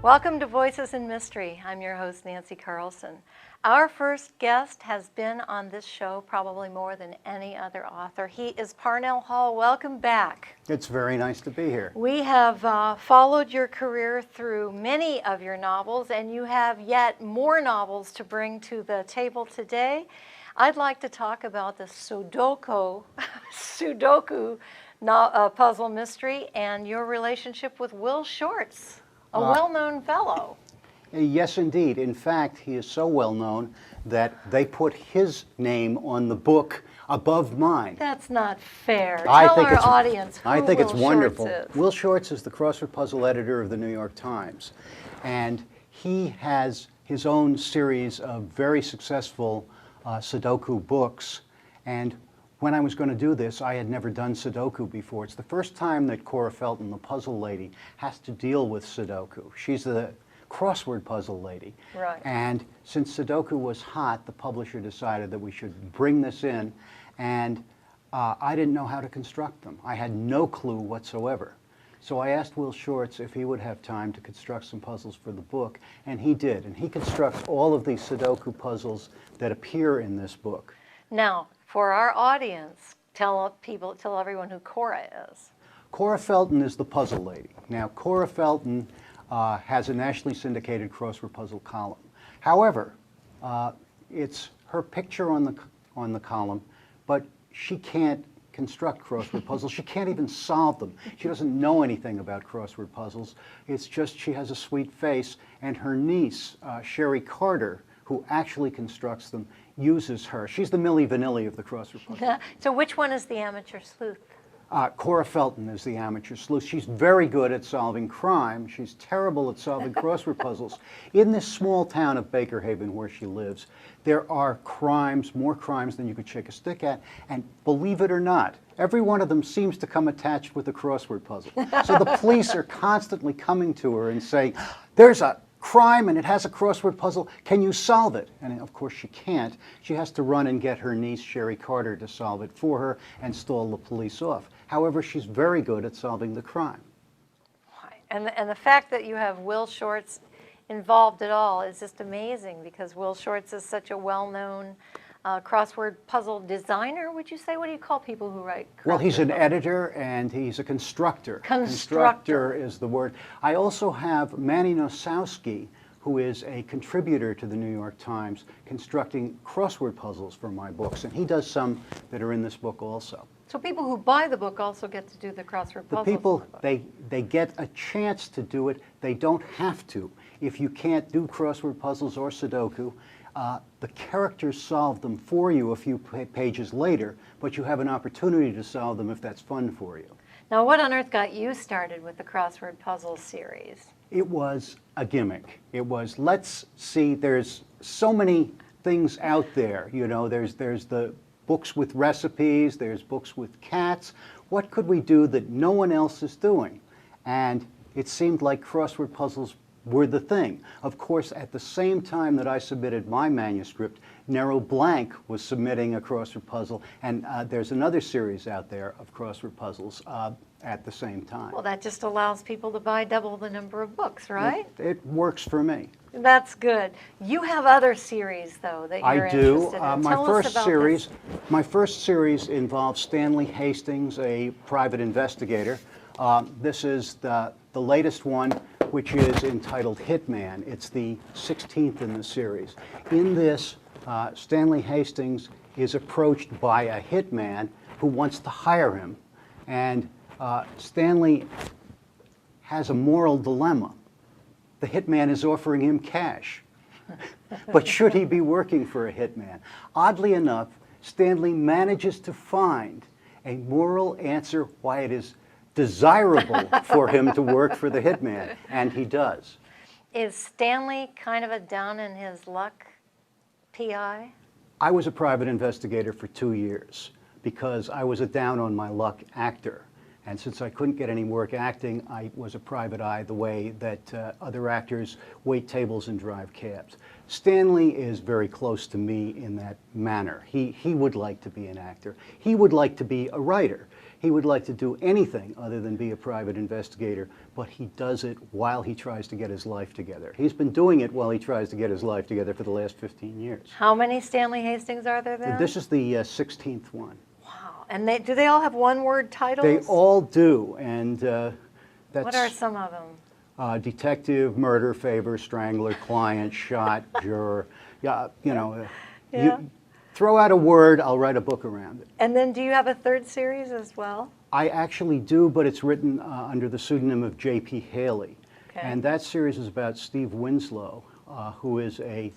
Welcome to Voices in Mystery. I'm your host, Nancy Carlson. Our first guest has been on this show probably more than any other author. He is Parnell Hall. Welcome back. It's very nice to be here. We have followed your career through many of your novels, and you have yet more novels to bring to the table today. I'd like to talk about the Sudoku puzzle mystery and your relationship with Will Shortz, a well-known fellow. Yes, indeed. In fact, he is so well known that they put his name on the book above mine. That's not fair. Tell our audience who I think Will it's wonderful. Shortz is. Will Shortz is the crossword puzzle editor of the New York Times, and he has his own series of very successful Sudoku books. And when I was going to do this, I had never done Sudoku before. It's the first time that Cora Felton, the puzzle lady, has to deal with Sudoku. She's the crossword puzzle lady. Right. And since Sudoku was hot, the publisher decided that we should bring this in, and I didn't know how to construct them. I had no clue whatsoever. So I asked Will Shortz if he would have time to construct some puzzles for the book, and he did. And he constructs all of these Sudoku puzzles that appear in this book. Now, for our audience, tell everyone who Cora is. Cora Felton is the puzzle lady. Now, Cora Felton has a nationally syndicated crossword puzzle column. However, it's her picture on the column, but she can't construct crossword puzzles. She can't even solve them. She doesn't know anything about crossword puzzles. It's just she has a sweet face, and her niece, Sherry Carter, who actually constructs them, uses her. She's the Milli Vanilli of the crossword puzzle. So which one is the amateur sleuth? Cora Felton is the amateur sleuth. She's very good at solving crime. She's terrible at solving crossword puzzles. In this small town of Baker Haven where she lives, there are crimes, more crimes than you could shake a stick at, and believe it or not, every one of them seems to come attached with a crossword puzzle. So the police are constantly coming to her and saying, "There's a crime and it has a crossword puzzle. Can you solve it?" And of course she can't. She has to run and get her niece, Sherry Carter, to solve it for her and stall the police off. However, she's very good at solving the crime. And the fact that you have Will Shortz involved at all is just amazing, because Will Shortz is such a well-known crossword puzzle designer, would you say? What do you call people who write crossword Well, he's an puzzles? editor and he's a constructor. Constructor is the word. I also have Manny Nosowski, who is a contributor to the New York Times, constructing crossword puzzles for my books, and he does some that are in this book also. So people who buy the book also get to do the crossword puzzles? The people, they get a chance to do it. They don't have to. If you can't do crossword puzzles or Sudoku, the characters solve them for you a few pages later, but you have an opportunity to solve them if that's fun for you. Now, what on earth got you started with the crossword puzzle series? It was a gimmick. It was, let's see, there's so many things out there. You know, there's the books with recipes, there's books with cats. What could we do that no one else is doing? And it seemed like crossword puzzles were the thing. Of course, at the same time that I submitted my manuscript, Nero Blank was submitting a crossword puzzle, and there's another series out there of crossword puzzles at the same time. Well, that just allows people to buy double the number of books, right? It works for me. That's good. You have other series, though, that you're interested in. My first series involves Stanley Hastings, a private investigator. This is the latest one, which is entitled Hitman. It's the 16th in the series. In this, Stanley Hastings is approached by a hitman who wants to hire him. And Stanley has a moral dilemma. The hitman is offering him cash. But should he be working for a hitman? Oddly enough, Stanley manages to find a moral answer why it is desirable for him to work for the hitman, and he does. Is Stanley kind of a down in his luck PI? I was a private investigator for 2 years because I was a down on my luck actor. And since I couldn't get any work acting, I was a private eye the way that other actors wait tables and drive cabs. Stanley is very close to me in that manner. He would like to be an actor. He would like to be a writer. He would like to do anything other than be a private investigator, but he does it while he tries to get his life together. He's been doing it while he tries to get his life together for the last 15 years. How many Stanley Hastings are there then? This is the 16th one. Wow. And do they all have one-word titles? They all do, and that's... What are some of them? Detective, murder, favor, strangler, client, shot, juror. Yeah, you know, Yeah. you throw out a word, I'll write a book around it. And then do you have a third series as well? I actually do, but it's written under the pseudonym of J.P. Haley. Okay. And that series is about Steve Winslow, who is a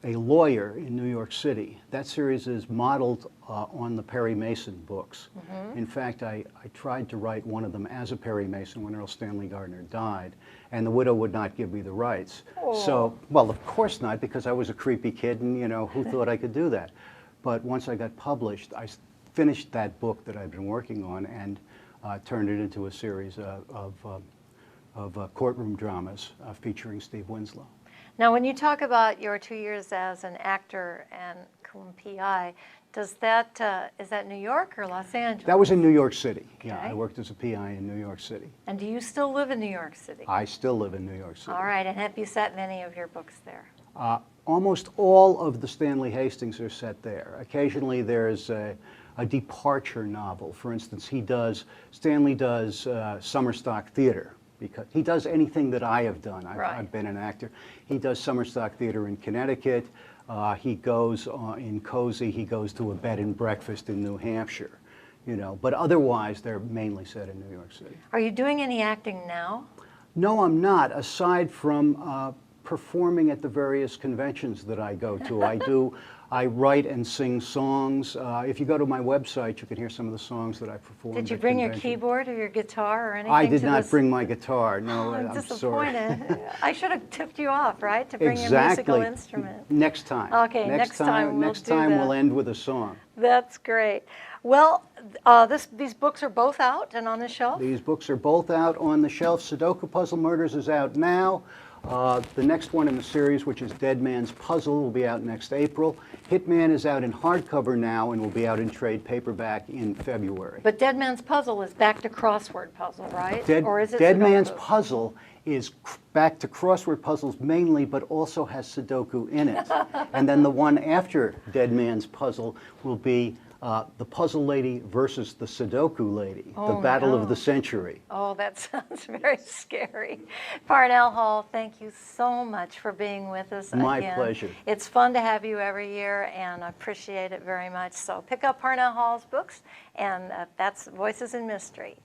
lawyer in New York City. That series is modeled on the Perry Mason books. Mm-hmm. In fact, I tried to write one of them as a Perry Mason when Earl Stanley Gardner died, and the widow would not give me the rights. Oh. So, well, of course not, because I was a creepy kid, and you know, who thought I could do that? But once I got published, I finished that book that I'd been working on and turned it into a series of courtroom dramas featuring Steve Winslow. Now, when you talk about your 2 years as an actor and PI, is that New York or Los Angeles? That was in New York City. Yeah, Okay. I worked as a PI in New York City. And do you still live in New York City? I still live in New York City. All right, and have you set many of your books there? Almost all of the Stanley Hastings are set there. Occasionally there's a departure novel. For instance, Stanley does summer stock theater, because he does anything that I have done. I've been an actor. He does summer stock theater in Connecticut. He goes in Cozy, he goes to a bed and breakfast in New Hampshire. You know, but otherwise they're mainly set in New York City. Are you doing any acting now? No, I'm not, aside from performing at the various conventions that I go to. I write and sing songs. If you go to my website, you can hear some of the songs that I performed. Did you at bring your convention. keyboard or your guitar or anything? I did to not this? bring my guitar. No, Oh, I'm I'm sorry. disappointed. I should have tipped you off, right, to bring your musical instrument. Next time. Okay, next time we'll Next do time that. we'll end with a song. That's great. Well, these books are both out and on the shelf? These books are both out on the shelf. Sudoku Puzzle Murders is out now. The next one in the series, which is Dead Man's Puzzle, will be out next April. Hitman is out in hardcover now and will be out in trade paperback in February. But Dead Man's Puzzle is back to crossword puzzle, right? Or is it Dead Man's Sudoku? Puzzle is back to crossword puzzles mainly, but also has Sudoku in it. And then the one after Dead Man's Puzzle will be the Puzzle Lady versus the Sudoku Lady, the Oh, battle no. of the century. Oh, that sounds very scary. Parnell Hall, thank you so much for being with us My again. pleasure. It's fun to have you every year, and I appreciate it very much. So pick up Parnell Hall's books, and that's Voices in Mystery.